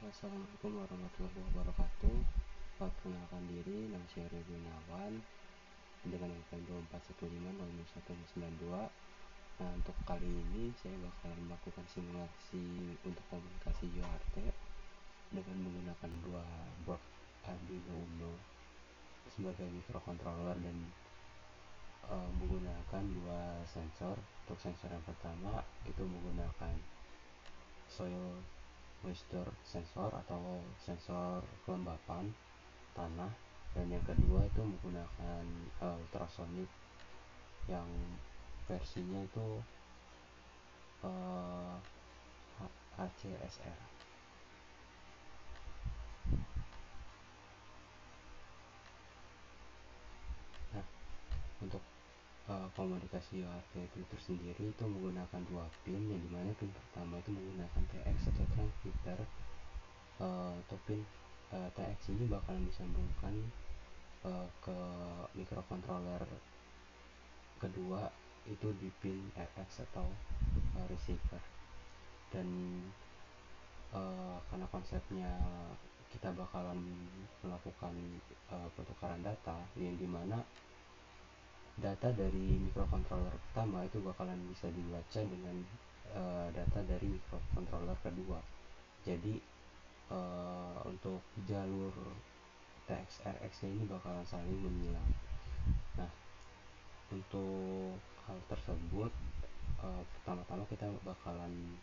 Assalamualaikum warahmatullahi wabarakatuh. Perkenalkan diri, nama saya Rio Gunawan dengan NPM 24150192. Nah, untuk kali ini saya bakal melakukan simulasi untuk komunikasi UART dengan menggunakan dua board Arduino Uno sebagai microcontroller dan menggunakan dua sensor. Untuk sensor yang pertama itu menggunakan soil moisture sensor atau sensor kelembapan tanah, dan yang kedua itu menggunakan ultrasonic yang versinya itu HCSR. Nah, untuk komunikasi UART itu tersendiri itu menggunakan dua pin, yang dimana pin pertama itu menggunakan TX atau transmitter, atau pin TX ini bakalan disambungkan ke microcontroller kedua itu di pin RX atau receiver. Dan karena konsepnya kita bakalan melakukan pertukaran data, yang dimana data dari microcontroller pertama itu bakalan bisa dibaca dengan data dari microcontroller kedua. Jadi untuk jalur TX-RX ini bakalan saling menyilang. Nah, untuk hal tersebut pertama-tama kita bakalan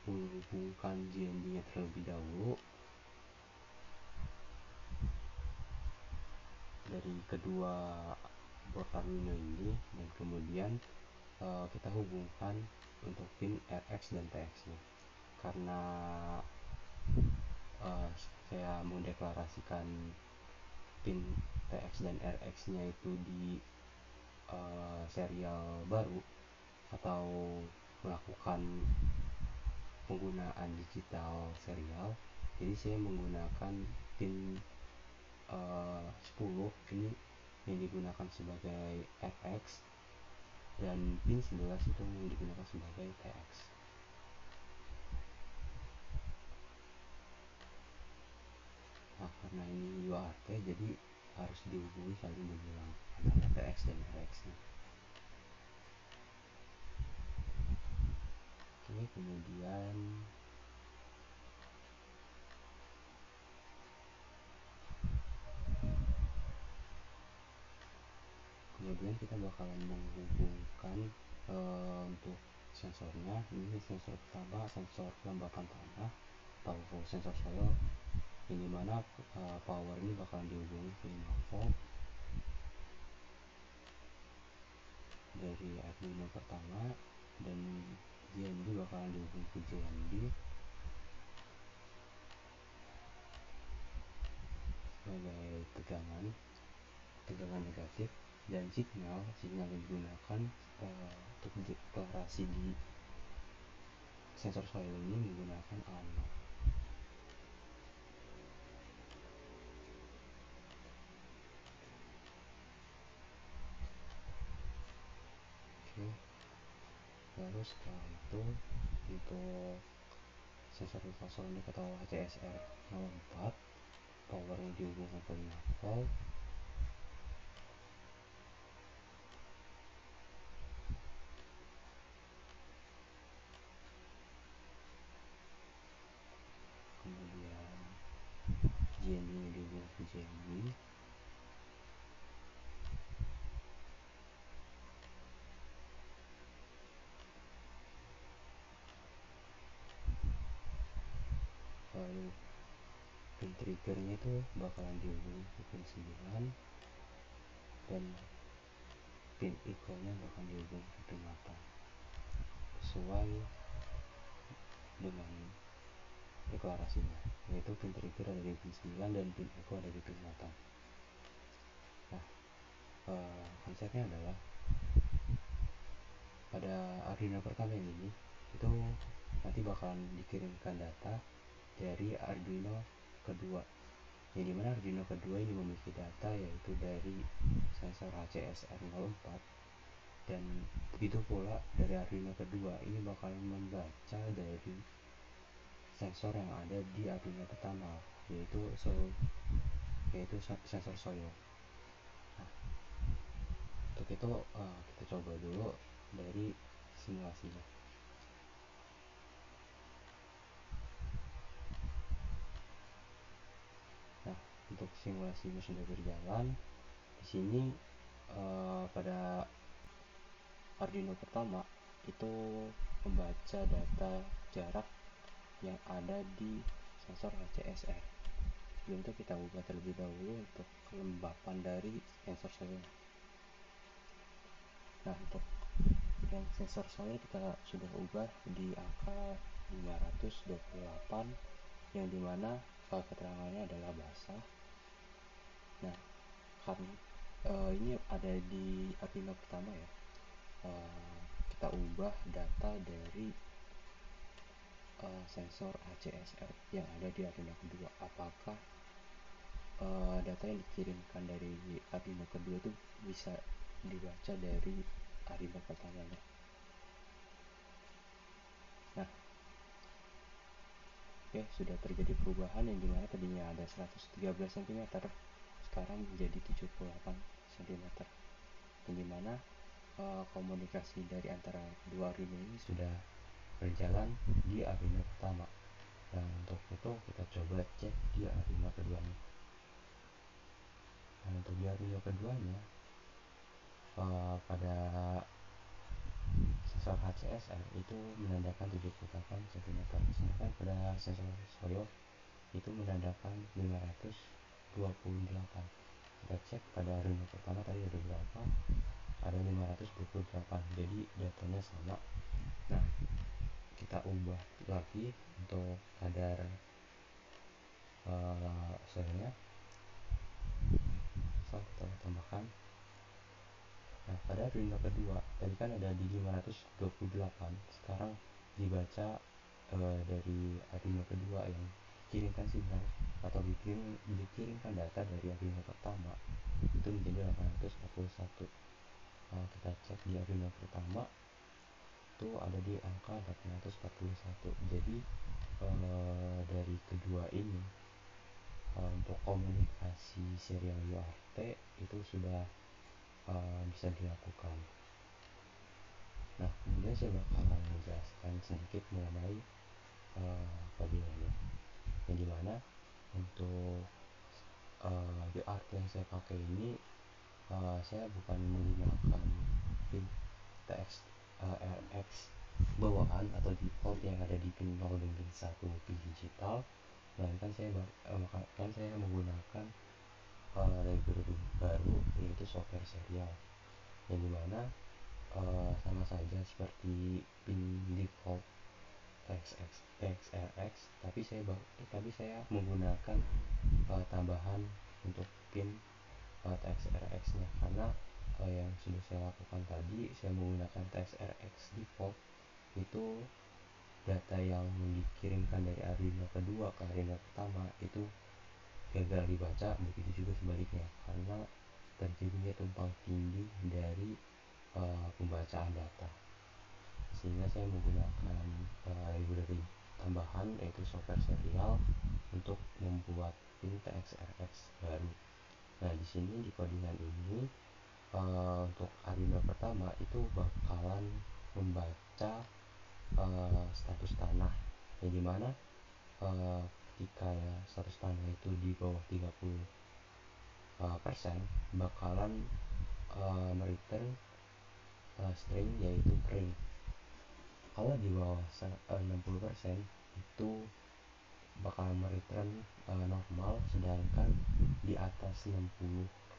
menghubungkan JND-nya terlebih dahulu dari kedua board Arduino ini, dan kemudian kita hubungkan untuk pin RX dan TX-nya. Karena saya mendeklarasikan pin TX dan RX-nya itu di serial baru atau melakukan penggunaan digital serial, jadi saya menggunakan pin 10 ini yang digunakan sebagai RX, dan pin 11 itu yang digunakan sebagai TX. Nah, karena ini UART jadi harus dihubungi saling menyilang antara TX dan RX nya. Oke, kemudian kita bakalan menghubungkan untuk sensornya. Ini sensor pertama, sensor kelembapan tanah atau sensor soil, yang dimana power ini bakalan dihubungi ke 5 volt dari Arduino pertama, dan JND bakalan dihubungi ke JND sebagai tegangan negatif, dan signal yang digunakan untuk deklarasi di sensor soil ini menggunakan A0. Oke, lalu setelah itu untuk sensor ultrasonic atau HCSR 04 power yang dihubungkan ke 5 volt, kemudian JND yang dihubungkan ke JND, lalu pin triggernya itu bakalan dihubungi ke pin 9, dan pin equalnya bakal dihubungi ke pin 8 sesuai dengan deklarasinya, yaitu pin trigger ada di pin 9 dan pin echo ada di pin 8. Nah, konsepnya adalah pada Arduino pertama ini itu nanti bakalan dikirimkan data dari Arduino kedua, yang dimana Arduino kedua ini memiliki data yaitu dari sensor HCSR 04, dan begitu pula dari Arduino kedua ini bakalan membaca dari sensor yang ada di Arduino pertama, yaitu sensor soil. Nah, untuk itu kita coba dulu dari simulasinya. Nah, untuk simulasinya sudah berjalan. Di sini pada Arduino pertama itu membaca data jarak yang ada di sensor HCSR. Sebelum itu kita ubah terlebih dahulu untuk kelembapan dari sensor soil. Nah, untuk yang sensor soil kita sudah ubah di angka 528, yang dimana keterangannya adalah basah. Nah, karena ini ada di Arduino pertama ya, kita ubah data dari sensor HCSR yang ada di Arduino kedua. Apakah data yang dikirimkan dari Arduino kedua itu bisa dibaca dari Arduino pertamanya? Nah, oke, sudah terjadi perubahan yang dimana tadinya ada 113 cm sekarang menjadi 78 cm, yang dimana komunikasi dari antara kedua Arduino ini sudah berjalan di Arduino pertama. Dan untuk itu kita coba cek di Arduino keduanya. Nah, untuk di Arduino keduanya pada sensor HCSR itu menandakan 78 cm, sedangkan pada sensor soil itu menandakan 528. Kita cek pada Arduino pertama tadi ada berapa, ada 528, jadi datanya sama. Nah, kita ubah lagi untuk kadar soilnya, kita tambahkan. Nah, pada Arduino kedua tadi kan ada di 528, sekarang dibaca dari Arduino kedua yang kirimkan sinyal atau dikirimkan data dari Arduino pertama itu menjadi 841. Kita cek di Arduino pertama itu ada di angka 841. Jadi dari kedua ini untuk komunikasi serial UART itu sudah bisa dilakukan. Nah, kemudian saya bakalan menjelaskan sedikit mengenai problemnya, yang dimana untuk UART yang saya pakai ini saya bukan menggunakan pin TXRX bawaan atau default yang ada di pin 0 dan pin 1 pin digital, melainkan saya menggunakan library baru, yaitu software serial, yang dimana sama saja seperti pin default TXRX, tapi saya menggunakan tambahan untuk pin TXRX nya, karena yang sudah saya lakukan tadi, saya menggunakan TXRX default itu data yang dikirimkan dari Arduino kedua ke Arduino pertama itu gagal dibaca, begitu juga sebaliknya, karena terjadinya tumpang tindih dari pembacaan data, sehingga saya menggunakan library tambahan, yaitu software serial, untuk membuat pin TXRX baru. Nah, di sini di codingan ini untuk Arduino pertama itu bakalan membaca status tanah, yang dimana ketika status tanah itu di bawah 30% bakalan mereturn string, yaitu kering. Kalau di bawah 60% itu bakalan mereturn normal, sedangkan di atas 60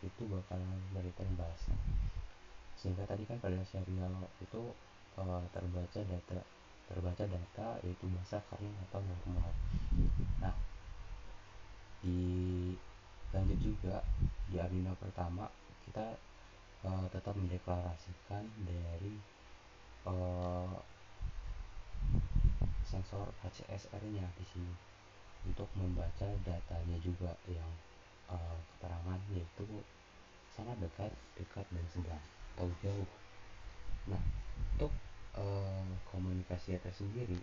itu bakalan mereturn basah. Sehingga tadi kan pada serial itu terbaca data yaitu basah, kering, atau normal. Nah, lanjut juga di Arduino pertama kita tetap mendeklarasikan dari sensor HCSR nya di sini untuk membaca datanya juga, yang keterangan yaitu sangat dekat, dan sedang atau jauh. Nah, untuk komunikasi tersendiri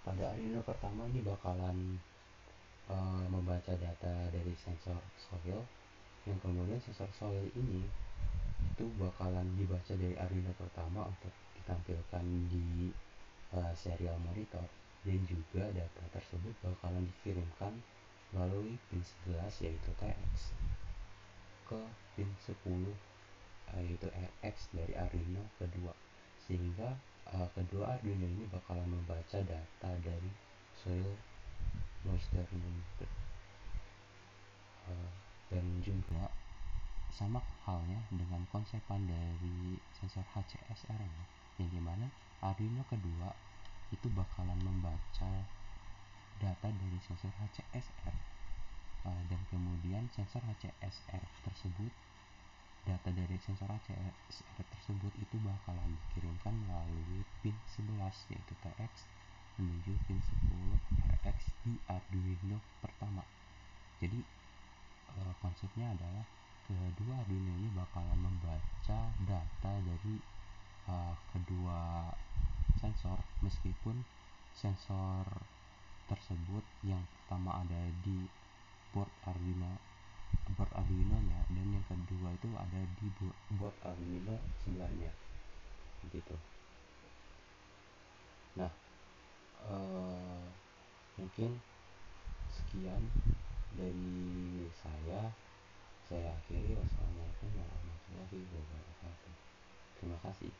pada Arduino pertama ini bakalan membaca data dari sensor soil, yang kemudian sensor soil ini itu bakalan dibaca dari Arduino pertama untuk ditampilkan di serial monitor, dan juga data tersebut bakalan dikirimkan melalui pin 11 yaitu TX ke pin 10 yaitu RX dari Arduino kedua, sehingga kedua Arduino ini bakalan membaca data dari soil moisture monitor. Dan juga sama halnya dengan konsepan dari sensor HCSR nya, yang dimana Arduino kedua itu bakalan membaca data dari sensor HCSR, dan kemudian sensor HCSR tersebut, data dari sensor HCSR tersebut itu bakalan dikirimkan melalui pin 11 yaitu TX menuju pin 10 RX di Arduino pertama. Jadi konsepnya adalah kedua Arduino ini bakalan membaca data dari kedua sensor, meskipun sensor tersebut yang pertama ada di board Arduino nya, dan yang kedua itu ada di board Arduino sebelahnya gitu. Nah, mungkin sekian dari saya akhiri. Wassalamualaikum warahmatullahi wabarakatuh. Terima kasih.